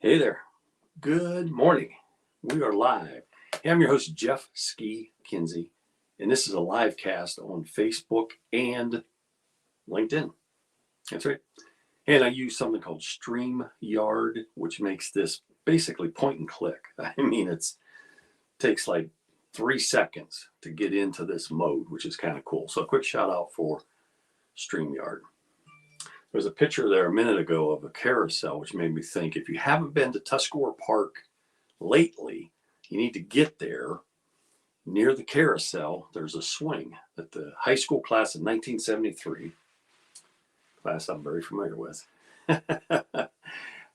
Hey there. Good morning. We are live. Hey, I'm your host, Jeff Ski Kinsey, and this is a live cast on Facebook and LinkedIn. That's right. And I use something called StreamYard, which makes this basically point and click. I mean, it takes like 3 seconds to get into this mode, which is kind of cool. So a quick shout out for StreamYard. There was a picture there a minute ago of a carousel, which made me think if you haven't been to Tuscarora Park lately, you need to get there. Near the carousel, there's a swing that the high school class of 1973, class I'm very familiar with,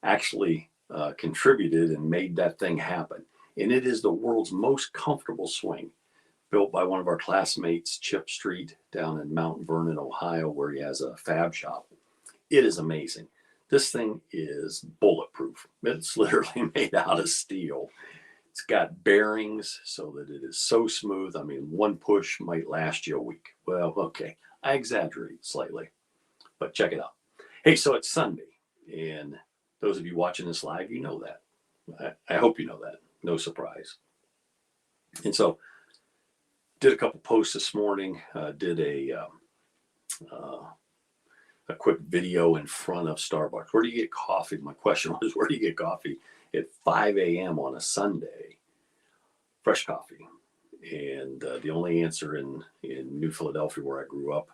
actually contributed and made that thing happen. And it is the world's most comfortable swing, built by one of our classmates, Chip Street, down in Mount Vernon, Ohio, where he has a fab shop. It is amazing. This thing is bulletproof. It's literally made out of steel. It's got bearings so that it is so smooth. I mean, one push might last you a week. Well, okay, I exaggerate slightly, but check it out. Hey, so it's Sunday, and those of you watching this live, you know that. I hope you know that. No surprise. And so, did a couple posts this morning. Did a quick video in front of Starbucks. Where do you get coffee? My question was, where do you get coffee at 5 a.m. on a Sunday? Fresh coffee. And the only answer in New Philadelphia, where I grew up,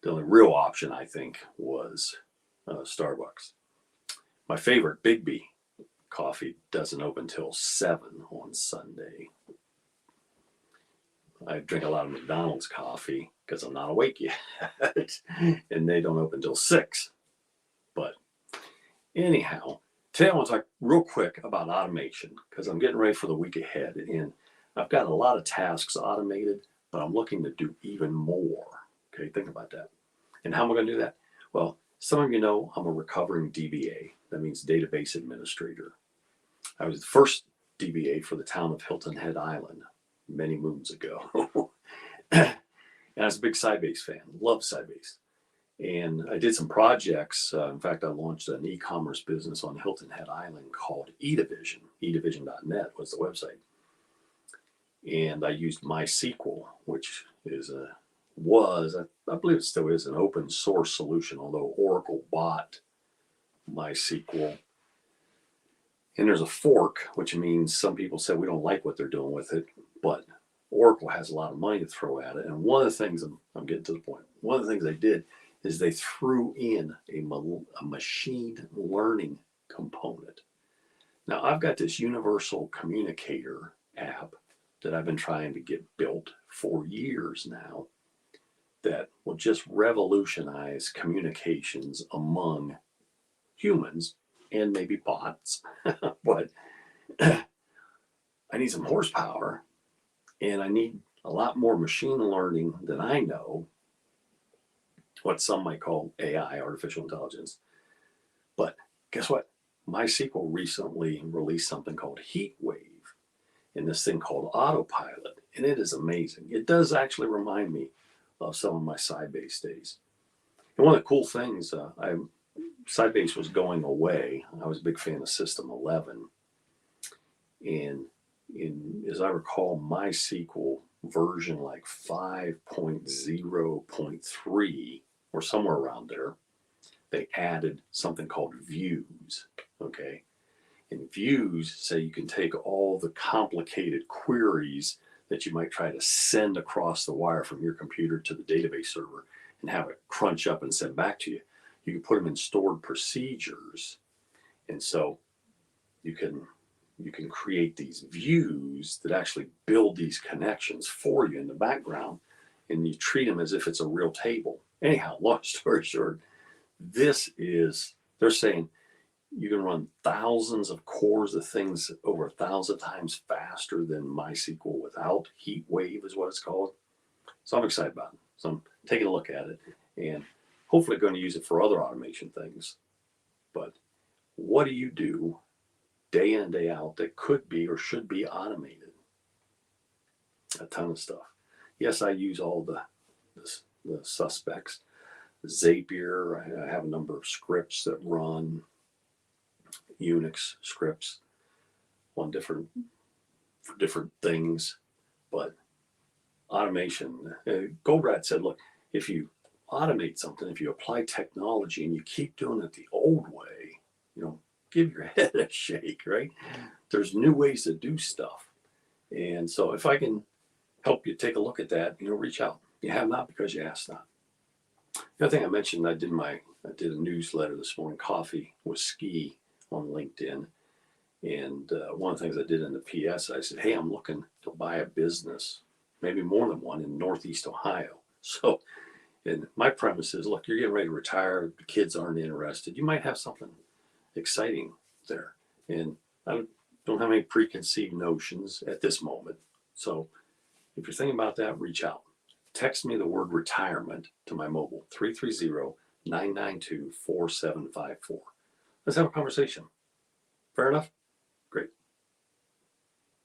the only real option, I think, was Starbucks. My favorite, Big coffee, doesn't open till 7 on Sunday. I drink a lot of McDonald's coffee because I'm not awake yet, and they don't open till 6. But anyhow, today I want to talk real quick about automation because I'm getting ready for the week ahead, and I've got a lot of tasks automated, but I'm looking to do even more. Okay, think about that. And how am I going to do that? Well, some of you know I'm a recovering DBA. That means database administrator. I was the first DBA for the town of Hilton Head Island many moons ago. And I was a big Sybase fan, love Sybase. And I did some projects. In fact, I launched an e-commerce business on Hilton Head Island called eDivision. eDivision.net was the website. And I used MySQL, which I believe it still is an open source solution, although Oracle bought MySQL. And there's a fork, which means some people said we don't like what they're doing with it, but Oracle has a lot of money to throw at it. And one of the things, I'm getting to the point, one of the things they did is they threw in a machine learning component. Now, I've got this universal communicator app that I've been trying to get built for years now that will just revolutionize communications among humans and maybe bots. But I need some horsepower, and I need a lot more machine learning than I know, what some might call AI, artificial intelligence. But guess what? MySQL recently released something called HeatWave and this thing called Autopilot, and it is amazing. It does actually remind me of some of my Sybase days. And one of the cool things, Sybase was going away. I was a big fan of System 11. And as I recall, MySQL version like 5.0.3 or somewhere around there, they added something called views. Okay. And views say you can take all the complicated queries that you might try to send across the wire from your computer to the database server and have it crunch up and send back to you. You can put them in stored procedures. And so you can create these views that actually build these connections for you in the background, and you treat them as if it's a real table. Anyhow, long story short, they're saying you can run thousands of cores of things over 1,000 times faster than MySQL without HeatWave is what it's called. So I'm excited about it. So I'm taking a look at it and hopefully going to use it for other automation things. But what do you do day in and day out that could be or should be automated? A ton of stuff. Yes, I use all the suspects. Zapier, I have a number of scripts that run. Unix scripts on different for different things, but automation. Goldratt said, look, if you automate something, if you apply technology and you keep doing it the old way, give your head a shake, right? There's new ways to do stuff. And so if I can help you take a look at that, reach out. You have not because you asked not. The other thing I mentioned, I did a newsletter this morning, Coffee with Ski, on LinkedIn. And one of the things I did in the PS, I said, hey, I'm looking to buy a business, maybe more than one, in Northeast Ohio. So, and my premise is, look, you're getting ready to retire. The kids aren't interested. You might have something exciting there. And I don't have any preconceived notions at this moment. So if you're thinking about that, reach out. Text me the word retirement to my mobile, 330-992-4754. Let's have a conversation. Fair enough?